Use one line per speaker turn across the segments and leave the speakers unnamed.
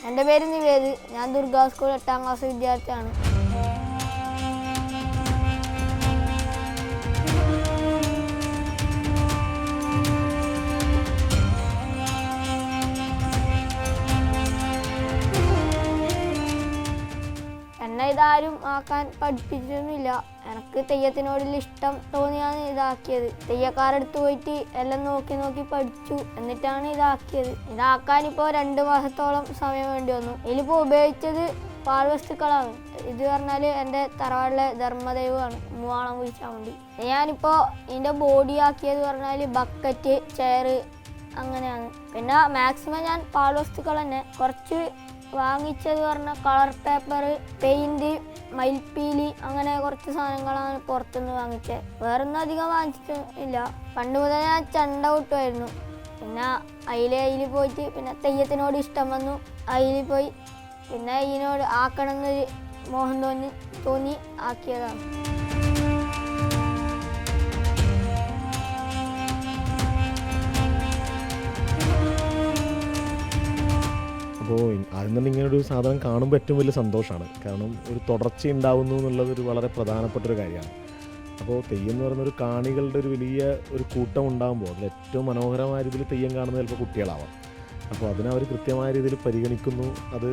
എൻ്റെ പേര് നിവേദ്. ഞാൻ ദുർഗാ സ്കൂൾ 8ാം ക്ലാസ് വിദ്യാർത്ഥിയാണ്. എന്നെ ഇതാരും ആക്കാൻ പഠിപ്പിച്ചൊന്നുമില്ല. എനിക്ക് തെയ്യത്തിനോടുള്ള ഇഷ്ടം തോന്നിയാണ് ഇതാക്കിയത്. തെയ്യക്കാരെടുത്ത് പോയിട്ട് എല്ലാം നോക്കി നോക്കി പഠിച്ചു, എന്നിട്ടാണ് ഇതാക്കിയത്. ഇതാക്കാനിപ്പോൾ 2 മാസത്തോളം സമയം വേണ്ടി വന്നു. ഇതിലിപ്പോൾ ഉപയോഗിച്ചത് പാഴ്വസ്തുക്കളാണ്. ഇത് പറഞ്ഞാൽ എൻ്റെ തറവാടിലെ ധർമ്മദൈവമാണ്, മൂവാളംകുഴി ചാമുണ്ഡി. ഞാനിപ്പോൾ ഇതിൻ്റെ ബോഡി ആക്കിയത് പറഞ്ഞാൽ ബക്കറ്റ്, ചെയർ അങ്ങനെയാണ്. പിന്നെ മാക്സിമം ഞാൻ പാഴ്വസ്തുക്കൾ തന്നെ. കുറച്ച് വാങ്ങിച്ചത് പറഞ്ഞാൽ കളർ പേപ്പർ, പെയിൻറ്, മയിൽപ്പീലി, അങ്ങനെ കുറച്ച് സാധനങ്ങളാണ് പുറത്തുനിന്ന് വാങ്ങിച്ചത്. വേറൊന്നും അധികം വാങ്ങിച്ചിട്ടില്ല. പണ്ട് മുതൽ ഞാൻ ചെണ്ട കൊട്ടുമായിരുന്നു. പിന്നെ അതിൽ പോയിട്ട് പിന്നെ തെയ്യത്തിനോട് ഇഷ്ടം വന്നു. അതിൽ പോയി പിന്നെ ഇതിനോട് ആക്കണമെന്നൊരു മോഹം തോന്നി ആക്കിയതാണ്.
അപ്പോൾ ആദ്യം തന്നെ ഇങ്ങനൊരു സാധനം കാണുമ്പോൾ ഏറ്റവും വലിയ സന്തോഷമാണ്. കാരണം ഒരു തുടർച്ച ഉണ്ടാവുന്നു എന്നുള്ളതൊരു വളരെ പ്രധാനപ്പെട്ടൊരു കാര്യമാണ്. അപ്പോൾ തെയ്യം എന്ന് പറയുന്നൊരു കാണികളുടെ ഒരു വലിയ ഒരു കൂട്ടം ഉണ്ടാകുമ്പോൾ അതിൽ ഏറ്റവും മനോഹരമായ രീതിയിൽ തെയ്യം കാണുന്നത് ചിലപ്പോൾ കുട്ടികളാവാം. അപ്പോൾ അതിനവർ കൃത്യമായ രീതിയിൽ പരിഗണിക്കുന്നു, അത്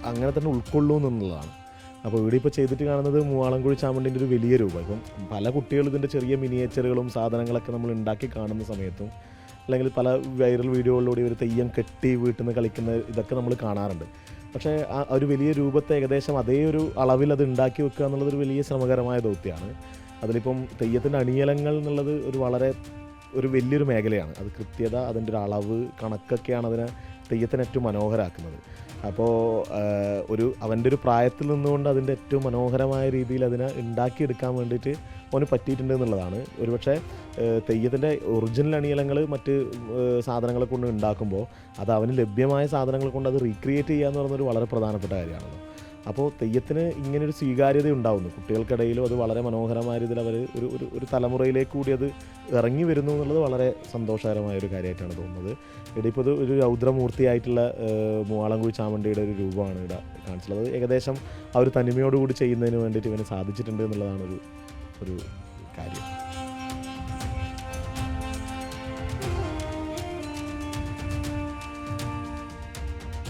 അങ്ങനെ തന്നെ ഉൾക്കൊള്ളുന്നു എന്നുള്ളതാണ്. അപ്പോൾ ഇവിടെ ഇപ്പോൾ ചെയ്തിട്ട് കാണുന്നത് മൂവാളംകുഴി ചാമുണ്ഡീൻ്റെ ഒരു വലിയ രൂപം. ഇപ്പം പല കുട്ടികളും ഇതിൻ്റെ ചെറിയ മിനിയേച്ചറുകളും സാധനങ്ങളൊക്കെ നമ്മൾ ഉണ്ടാക്കി കാണുന്ന സമയത്തും അല്ലെങ്കിൽ പല വൈറൽ വീഡിയോകളിലൂടെ ഒരു തെയ്യം കെട്ടി വീട്ടിൽ നിന്ന് കളിക്കുന്ന ഇതൊക്കെ നമ്മൾ കാണാറുണ്ട്. പക്ഷേ ആ ഒരു വലിയ രൂപത്തെ ഏകദേശം അതേ ഒരു അളവിൽ അത് ഉണ്ടാക്കി വെക്കുക എന്നുള്ളതൊരു വലിയ ശ്രമകരമായ ദൗത്യമാണ്. അതിലിപ്പം തെയ്യത്തിൻ്റെ അണിയലങ്ങൾ എന്നുള്ളത് ഒരു വലിയൊരു മേഖലയാണ്. അത് കൃത്യത, അതിൻ്റെ ഒരു അളവ്, കണക്കൊക്കെയാണ് അതിനെ തെയ്യത്തിന് ഏറ്റവും മനോഹരമാക്കുന്നത്. അപ്പോൾ അവൻ്റെ ഒരു പ്രായത്തിൽ നിന്നുകൊണ്ട് അതിൻ്റെ ഏറ്റവും മനോഹരമായ രീതിയിൽ അതിനെ ഉണ്ടാക്കിയെടുക്കാൻ വേണ്ടിയിട്ട് അവന് പറ്റിയിട്ടുണ്ട് എന്നുള്ളതാണ്. ഒരുപക്ഷെ തെയ്യത്തിൻ്റെ ഒറിജിനൽ അണിയലങ്ങൾ മറ്റ് സാധനങ്ങളെ കൊണ്ട് ഉണ്ടാക്കുമ്പോൾ അത് അവന് ലഭ്യമായ സാധനങ്ങൾ കൊണ്ട് അത് റീക്രിയേറ്റ് ചെയ്യുക എന്ന് പറയുന്നൊരു വളരെ പ്രധാനപ്പെട്ട കാര്യമാണല്ലോ. അപ്പോൾ തെയ്യത്തിന് ഇങ്ങനൊരു സ്വീകാര്യത ഉണ്ടാവുന്നു കുട്ടികൾക്കിടയിലും. അത് വളരെ മനോഹരമായ രീതിയിൽ അവർ ഒരു തലമുറയിലേക്ക് കൂടി അത് ഇറങ്ങി വരുന്നു എന്നുള്ളത് വളരെ സന്തോഷകരമായ ഒരു കാര്യമായിട്ടാണ് തോന്നുന്നത്. ഇവിടെ ഇപ്പോൾ ഒരു രൗദ്രമൂർത്തിയായിട്ടുള്ള മൂവാളംകുഴി ചാമുണ്ഡിയുടെ ഒരു രൂപമാണ് ഇവിടെ കാണിച്ചുള്ളത്. ഏകദേശം ആ ഒരു തനിമയോടുകൂടി ചെയ്യുന്നതിന് വേണ്ടിയിട്ട് ഇവന് സാധിച്ചിട്ടുണ്ട് എന്നുള്ളതാണ് ഒരു കാര്യം.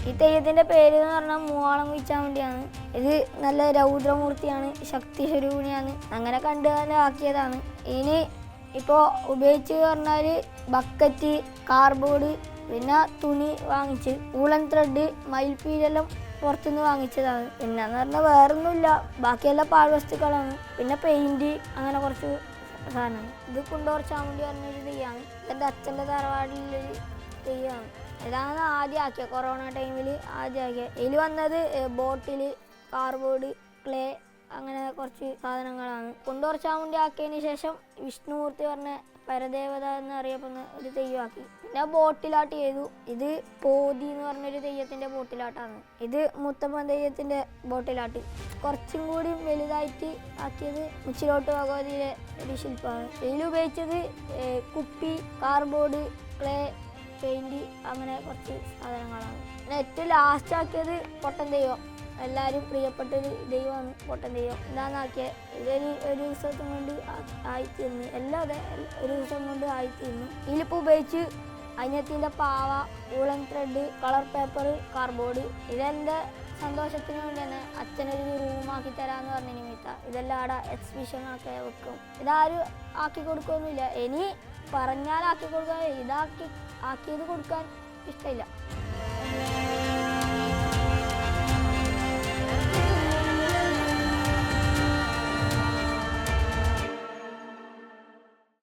ഈ തെയ്യത്തിൻ്റെ പേര് എന്ന് പറഞ്ഞാൽ മൂവാളംകുഴി ചാമുണ്ഡിയാണ്. ഇത് നല്ല രൗദ്രമൂർത്തിയാണ്, ശക്തി സ്വരൂപിണിയാണ്. അങ്ങനെ കണ്ട് ആക്കിയതാണ്. ഇനി ഇപ്പോൾ ഉപയോഗിച്ച് പറഞ്ഞാൽ ബക്കറ്റ്, കാർഡ്ബോർഡ്, പിന്നെ തുണി വാങ്ങിച്ച്, ഊളൻ ത്രെഡ്, മയിൽപ്പീലെല്ലാം പുറത്തുനിന്ന് വാങ്ങിച്ചതാണ്. പിന്നെ എന്ന് പറഞ്ഞാൽ വേറൊന്നുമില്ല, ബാക്കിയെല്ലാം പാഴ്വസ്തുക്കളാണ്. പിന്നെ പെയിൻറ്, അങ്ങനെ കുറച്ച് സാധനമാണ്. ഇത് കുണ്ടോർ ചാമുണ്ഡി പറഞ്ഞൊരു തെയ്യമാണ്. എൻ്റെ അച്ഛൻ്റെ തറവാടിലൊരു തെയ്യമാണ്. ഇതാണ് ആദ്യം ആക്കിയത്, കൊറോണ ടൈമിൽ ആദ്യം ആക്കിയത്. ഇതിൽ വന്നത് ബോട്ടിൽ, കാർഡ്ബോർഡ്, ക്ലേ, അങ്ങനെ കുറച്ച് സാധനങ്ങളാണ്. കുണ്ടോർ ചാമുണ്ഡി ആക്കിയതിന് ശേഷം വിഷ്ണുമൂർത്തി പറഞ്ഞ പരദേവത എന്നറിയപ്പെടുന്ന ഒരു തെയ്യമാക്കി. പിന്നെ ബോട്ടിലാട്ട് ചെയ്തു. ഇത് പോതി എന്ന് പറഞ്ഞൊരു തെയ്യത്തിൻ്റെ ബോട്ടിലാട്ടാണ്. ഇത് മുത്തപ്പൻ തെയ്യത്തിൻ്റെ ബോട്ടിലാട്ട്. കുറച്ചും കൂടി വലുതായിട്ട് ആക്കിയത് മുച്ചിലോട്ട് ഭഗവതിയിലെ ഒരു ശില്പമാണ്. ഇതിൽ ഉപയോഗിച്ചത് കുപ്പി, കാർഡ്ബോർഡ്, ക്ലേ, പെയിൻറ്, അങ്ങനെ കുറച്ച് സാധനങ്ങളാണ്. പിന്നെ ഏറ്റവും ലാസ്റ്റ് ആക്കിയത് പൊട്ടൻ തെയ്യം. എല്ലാവരും പ്രിയപ്പെട്ടൊരു ദൈവമാണ് പൊട്ടൻ തെയ്യം. ഇതാന്നാക്കിയത്. ഒരു ദിവസം കൊണ്ട് ആയിത്തീർന്നു. എല്ലാം ഒരു ദിവസം കൊണ്ട് ആയിത്തീർന്നു. ഇതിലിപ്പോൾ ഉപയോഗിച്ച് അനിയത്തിൻ്റെ പാവ, ഊളൻ ത്രെഡ്, കളർ പേപ്പർ, കാർഡ്ബോർഡ്. ഇതെൻ്റെ സന്തോഷത്തിന് വേണ്ടി തന്നെ അച്ഛനൊരു റൂമാക്കി തരാമെന്ന് പറഞ്ഞ നിമിത്ത ഇതെല്ലാം അവിടെ എക്സിബിഷനൊക്കെ വെക്കും. ഇതാരും ആക്കി കൊടുക്കുകയൊന്നുമില്ല. ഇനി പറഞ്ഞാൽ ആക്കി കൊടുക്കാൻ, ആക്കിയത് കൊടുക്കാൻ ഇഷ്ടമില്ല.